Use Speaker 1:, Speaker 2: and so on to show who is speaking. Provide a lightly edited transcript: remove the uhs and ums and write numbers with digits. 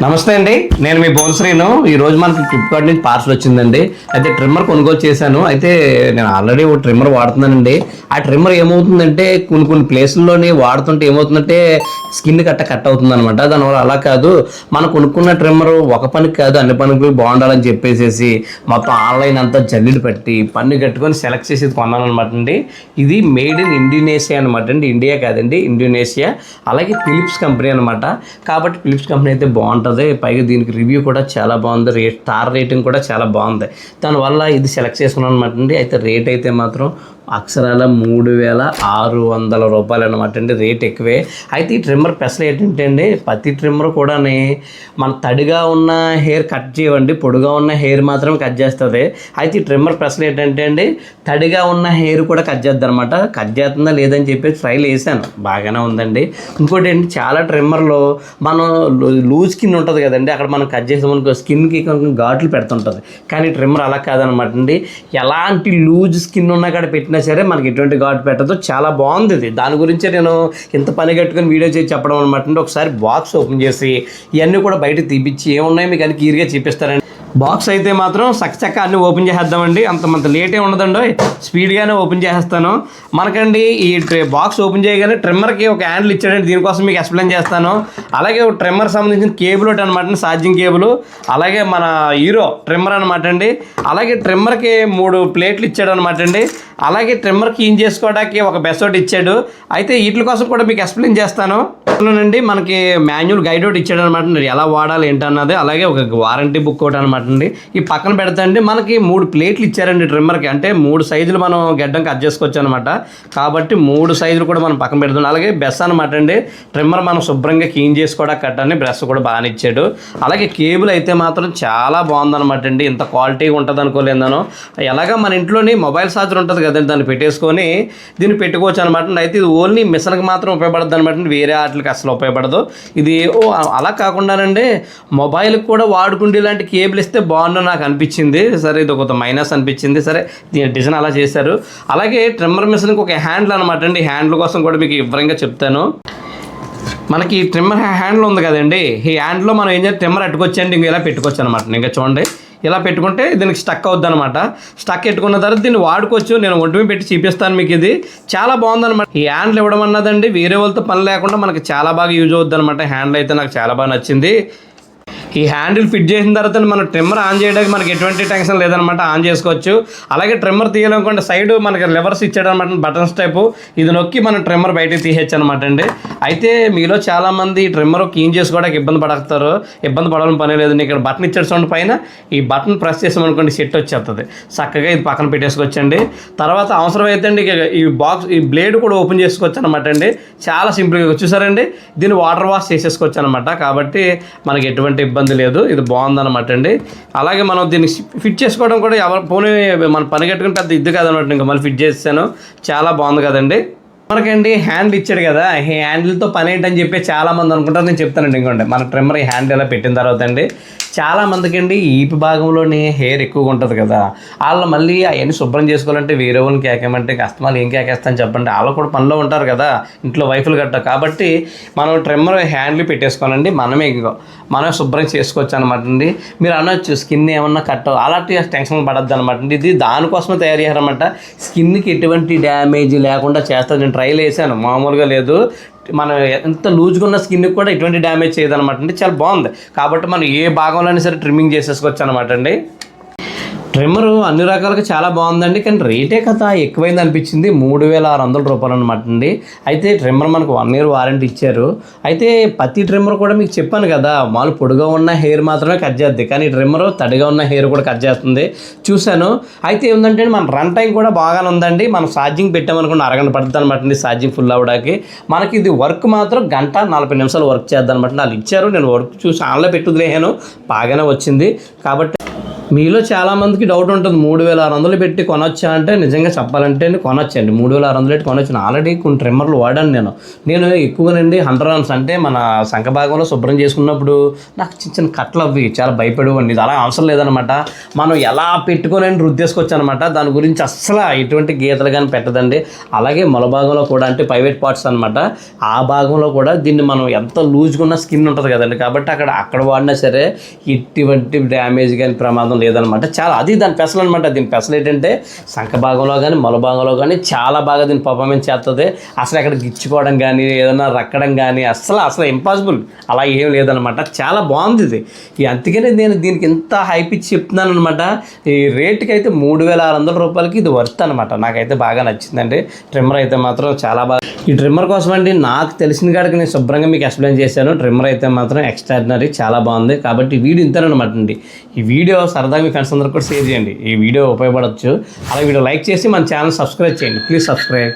Speaker 1: నమస్తే అండి, నేను మీ బోన్శ్రీను. ఈరోజు మనకి ఫ్లిప్కార్ట్ నుంచి పార్సల్ వచ్చిందండి. అయితే ట్రిమ్మర్ కొనుగోలు చేశాను. అయితే నేను ఆల్రెడీ ఒక ట్రిమ్మర్ వాడుతున్నానండి. ఆ ట్రిమ్మర్ ఏమవుతుందంటే కొన్ని ప్లేసుల్లోని వాడుతుంటే ఏమవుతుందంటే స్కిన్ కట్ అవుతుంది అనమాట. దానివల్ల అలా కాదు, మనం కొనుక్కున్న ట్రిమ్మర్ ఒక పనికి కాదు అన్ని పనికి బాగుండాలని చెప్పేసి మొత్తం ఆన్లైన్ అంతా జల్లీలు పెట్టి పన్ను కట్టుకొని సెలెక్ట్ చేసి కొన్నాను అనమాట అండి. ఇది మేడ్ ఇన్ ఇండోనేషియా అనమాట అండి, ఇండియా కాదండి, ఇండోనేషియా. అలాగే ఫిలిప్స్ కంపెనీ అనమాట. కాబట్టి ఫిలిప్స్ కంపెనీ అయితే బాగుంటుంది. పైగా దీనికి రివ్యూ కూడా చాలా బాగుంది, స్టార్ రేటింగ్ కూడా చాలా బాగుంది. దానివల్ల ఇది సెలెక్ట్ చేసుకున్నాను అనమాట అండి. అయితే రేట్ అయితే మాత్రం అక్షరాల 3600 రూపాయలు అనమాట అండి. రేట్ ఎక్కువే. అయితే ఈ ట్రిమ్మర్ స్పెషల్ ఏంటంటే అండి, ప్రతి ట్రిమ్మర్ కూడా మన తడిగా ఉన్న హెయిర్ కట్ చేయవండి, పొడుగా ఉన్న హెయిర్ మాత్రమే కట్ చేస్తుంది. అయితే ఈ ట్రిమ్మర్ స్పెషల్ ఏంటంటే అండి, తడిగా ఉన్న హెయిర్ కూడా కట్ చేద్దాం అనమాట. కట్ చేస్తుందా లేదని చెప్పేసి ట్రైల్ వేసాను, బాగానే ఉందండి. ఇంకోటి ఏంటి, చాలా ట్రిమ్మర్లో మనం లూజ్ స్కిన్ ఉంటుంది కదండి, అక్కడ మనం కట్ చేసామనుకో స్కిన్కి కొంచెం ఘాట్లు పెడుతుంటుంది. కానీ ట్రిమ్మర్ అలా కాదనమాట అండి, ఎలాంటి లూజ్ స్కిన్ ఉన్నా కూడా పెట్టిన సరే మనకి ఎటువంటి ఘాటు పెట్టదు. చాలా బాగుంది ఇది. దాని గురించే నేను ఇంత పని కట్టుకొని వీడియో చేసి చెప్పడం అనమాట అండి. ఒకసారి బాక్స్ ఓపెన్ చేసి ఇవన్నీ కూడా బయట తీపిచ్చి ఏమున్నాయి మీకు అన్ని క్లియర్గా చూపిస్తారండి. బాక్స్ అయితే మాత్రం చక్క అన్నీ ఓపెన్ చేసేద్దామండి. అంత లేటే ఉండదండి, స్పీడ్గానే ఓపెన్ చేసేస్తాను. మనకండి ఈ బాక్స్ ఓపెన్ చేయగానే ట్రిమ్మర్కి ఒక హ్యాండిల్ ఇచ్చాడండి, దీనికోసం మీకు ఎక్స్ప్లెయిన్ చేస్తాను. అలాగే ట్రిమ్మర్ సంబంధించిన కేబుల్ ఒకటి అనమాట అండి, ఛార్జింగ్ కేబుల్. అలాగే మన హీరో ట్రిమ్మర్ అనమాట అండి. అలాగే ట్రిమ్మర్కి 3 ప్లేట్లు ఇచ్చాడు అనమాట అండి. అలాగే ట్రిమ్మర్ క్లీన్ చేసుకోవడానికి ఒక బెస్ ఒకటి ఇచ్చాడు. అయితే వీటి కోసం కూడా మీకు ఎక్స్ప్లెయిన్ చేస్తాను. అండి మనకి మాన్యువల్ గైడ్ ఒకటి ఇచ్చాడు అనమాట, ఎలా వాడాలి ఏంటన్నది. అలాగే ఒక వారంటీ బుక్ ఒకటి అనమాట అండి. ఈ పక్కన పెడతాండి మనకి 3 ప్లేట్లు ఇచ్చారండి ట్రిమ్మర్కి. అంటే 3 సైజులు మనం గడ్డం కట్ చేసుకోవచ్చు అనమాట. కాబట్టి 3 సైజులు కూడా మనం పక్కన పెడతాం. అలాగే బ్రష్ అనమాట అండి, ట్రిమ్మర్ మనం శుభ్రంగా క్లీన్ చేసుకోవడానికి కట్టని బ్రష్ కూడా బాగా ఇచ్చాడు. అలాగే కేబుల్ అయితే మాత్రం చాలా బాగుందనమాట అండి, ఇంత క్వాలిటీగా ఉంటుంది అనుకోలేదను. ఎలాగా మన ఇంట్లోని మొబైల్ ఛార్జర్ ఉంటుంది కదండి, దాన్ని పెట్టేసుకొని దీన్ని పెట్టుకోవచ్చు అనమాట. అయితే ఇది ఓన్లీ మిషన్కి మాత్రం ఉపయోగపడుతుంది అనమాట, వేరే వాటికి అసలు ఉపయోగపడదు ఇది. అలా కాకుండానండి మొబైల్కి కూడా వాడుకుంటే ఇలాంటి కేబుల్ ఇస్తే బాగుండు నాకు అనిపించింది. సరే ఇది ఒక మైనస్ అనిపించింది. సరే దీని డిజైన్ అలా చేశారు. అలాగే ట్రిమ్మర్ మిషన్కి ఒక హ్యాండిల్ అనమాట అండి, హ్యాండిల్ కోసం కూడా మీకు వివరంగా చెప్తాను. మనకి ట్రిమ్మర్ హ్యాండిల్ ఉంది కదండి, ఈ హ్యాండిల్లో మనం ఏం చేయాలి, ట్రిమ్మర్ అట్టుకొచ్చండి ఇంక ఇలా పెట్టుకోవచ్చు అనమాట. ఇంకా చూడండి ఇలా పెట్టుకుంటే దీనికి స్టక్ అవుద్ది అనమాట. స్టక్ పెట్టుకున్న తర్వాత దీన్ని వాడుకోవచ్చు. నేను ఒంటి మీద పెట్టి చూపిస్తాను మీకు. ఇది చాలా బాగుందన్నమాట. ఈ హ్యాండిల్ ఇవ్వడం అన్నదండి వేరే వాళ్ళతో పని లేకుండా మనకి చాలా బాగా యూజ్ అవుద్ది అనమాట. హ్యాండిల్ అయితే నాకు చాలా బాగా నచ్చింది. ఈ హ్యాండిల్ ఫిట్ చేసిన తర్వాత మనం ట్రిమ్మర్ ఆన్ చేయడానికి మనకి ఎటువంటి టెన్షన్ లేదనమాట, ఆన్ చేసుకోవచ్చు. అలాగే ట్రిమ్మర్ తీయాలనుకోండి సైడ్ మనకి లెవర్స్ ఇచ్చాడు అనమాట, బటన్స్ టైపు. ఇది నొక్కి మనం ట్రిమ్మర్ బయటకు తీయచ్చు అనమాట అండి. అయితే మీలో చాలామంది ట్రిమ్మర్ క్లీన్ చేసుకోవడానికి ఇబ్బంది పడాలని పని లేదు. ఇక్కడ బటన్ ఇచ్చాడు చూడండి పైన, ఈ బటన్ ప్రెస్ చేసామనుకోండి సెట్ వచ్చేస్తుంది. చక్కగా ఇది పక్కన పెట్టేసుకోవచ్చండి. తర్వాత అవసరం అయితే అండి ఈ బ్లేడ్ కూడా ఓపెన్ చేసుకోవచ్చు అనమాట అండి. చాలా సింపుల్గా చూసారండి, దీన్ని వాటర్ వాష్ చేసేసుకోవచ్చు అనమాట. కాబట్టి మనకి ఎటువంటి ఇబ్బంది లేదు. ఇది బాగుందన్నమాట అండి. అలాగే మనం దీన్ని ఫిట్ చేసుకోవడం కూడా పోనీ మన పని కట్టుకుని పెద్ద ఇది కాదన్నమాట. ఇంకా మళ్ళీ ఫిట్ చేసాను, చాలా బాగుంది కదండి. మనకండి హ్యాండిల్ ఇచ్చాడు కదా, ఈ హ్యాండిల్తో పని ఏంటని చెప్పి చాలామంది అనుకుంటారు. నేను చెప్తానండి. ఇంకోండి మన ట్రిమ్మర్ ఈ హ్యాండిల్ ఇలా పెట్టిన తర్వాత అండి చాలామందికి అండి ఈపి భాగంలోనే హెయిర్ ఎక్కువగా ఉంటుంది కదా, వాళ్ళు మళ్ళీ అవన్నీ శుభ్రం చేసుకోవాలంటే వేరే వాళ్ళని కేకేమంటే కస్టమర్లు ఏం కేకేస్తాను చెప్పండి, వాళ్ళు కూడా పనిలో ఉంటారు కదా ఇంట్లో వైఫ్లు గట్ట. కాబట్టి మనం ట్రిమ్మర్ హ్యాండిల్ పెట్టేసుకోవాలండి, మనమే శుభ్రం చేసుకోవచ్చు అనమాట అండి. మీరు అనొచ్చు స్కిన్ ఏమన్నా కట్ అలాంటి టెన్షన్ పడద్దు అనమాట అండి. ఇది దానికోసమే తయారు చేయాలన్నమాట, స్కిన్కి ఎటువంటి డ్యామేజ్ లేకుండా చేస్తాను. నేను ట్రైల్ వేసాను, మామూలుగా లేదు. మనం ఎంత లూజ్గా ఉన్న స్కిన్కి కూడా ఎటువంటి డ్యామేజ్ చేయదనమాట అండి. చాలా బాగుంది. కాబట్టి మనం ఏ భాగంలోనే సరే ట్రిమ్మింగ్ చేసేసుకోవచ్చు అనమాట అండి. ట్రిమ్మరు అన్ని రకాలుగా చాలా బాగుందండి, కానీ రేటే కదా ఎక్కువైంది అనిపించింది. 3600 రూపాయలు అనమాట అండి. అయితే ట్రిమ్మర్ మనకు 1 year వారంటీ ఇచ్చారు. అయితే ప్రతి ట్రిమ్మర్ కూడా మీకు చెప్పాను కదా, మాలు పొడుగా ఉన్న హెయిర్ మాత్రమే కట్ చేద్ది, కానీ ట్రిమ్మర్ తడిగా ఉన్న హెయిర్ కూడా కట్ చేస్తుంది. చూశాను. అయితే ఏంటంటే మన రన్ టైం కూడా బాగానే ఉందండి. మనం ఛార్జింగ్ పెట్టామనుకున్న అరగంట పడుతుంది అనమాట అండి ఛార్జింగ్ ఫుల్ అవ్వడానికి. మనకి ఇది వర్క్ మాత్రం 1:40 వర్క్ చేద్దాం అనమాట. వాళ్ళు ఇచ్చారు, నేను వర్క్ చూసి ఆన్లో పెట్టుదిలేహాను, బాగానే వచ్చింది. కాబట్టి మీలో చాలా మందికి డౌట్ ఉంటుంది 3600 పెట్టి కొనొచ్చా అంటే నిజంగా చెప్పాలంటే కొనొచ్చండి. 3600 పెట్టి కొనొచ్చు. ఆల్రెడీ కొన్ని ట్రిమ్మర్లు వాడాను నేను ఎక్కువగానండి 100 రన్స్ అంటే మన శంఖ భాగంలో శుభ్రం చేసుకున్నప్పుడు నాకు చిన్న చిన్న కట్లు అవి చాలా భయపడేవాడిని. ఇది అలా అవసరం లేదనమాట. మనం ఎలా పెట్టుకొని రుద్దేసుకోవచ్చు అనమాట. దాని గురించి అస్సలు ఎటువంటి గీతలు కానీ పెట్టదండి. అలాగే మొల భాగంలో కూడా అంటే ప్రైవేట్ పార్ట్స్ అనమాట. ఆ భాగంలో కూడా దీన్ని మనం ఎంత లూజ్గా ఉన్న స్కిన్ ఉంటుంది కదండి, కాబట్టి అక్కడ వాడినా సరే ఎటువంటి డ్యామేజ్ కానీ ప్రమాదం లేదనమాట. చాలా అది దాని పెసలు అనమాట. దీని పెసలు ఏంటంటే శంఖ భాగంలో కానీ మొల భాగంలో కానీ చాలా బాగా దీన్ని పర్ఫార్మెన్స్ చేస్తుంది. అసలు అక్కడ గిచ్చుకోవడం కానీ ఏదైనా రక్కడం కానీ అసలు ఇంపాసిబుల్ అలా ఏం లేదనమాట. చాలా బాగుంది ఇది. అందుకనే నేను దీనికి ఇంత హైప్ ఇచ్చి చెప్తున్నాను అనమాట. ఈ రేటుకి అయితే 3600 రూపాయలకి ఇది వర్త్ అనమాట. నాకైతే బాగా నచ్చిందండి. ట్రిమ్మర్ అయితే మాత్రం చాలా బాగా. ఈ ట్రిమ్మర్ కోసం అండి నాకు తెలిసిన కాడికి నేను శుభ్రంగా మీకు ఎక్స్ప్లెయిన్ చేశాను. ట్రిమ్మర్ అయితే మాత్రం ఎక్స్ట్రాడినరీ చాలా బాగుంది. కాబట్టి ఈ వీడియో ఇంతేనమాట అండి. ఈ వీడియో సరదాగా మీ ఫ్రెండ్స్ అందరూ కూడా షేర్ చేయండి. ఈ వీడియో ఉపయోగపడవచ్చు. అలాగే వీడియో లైక్ చేసి మన ఛానల్ సబ్స్క్రైబ్ చేయండి. Please subscribe.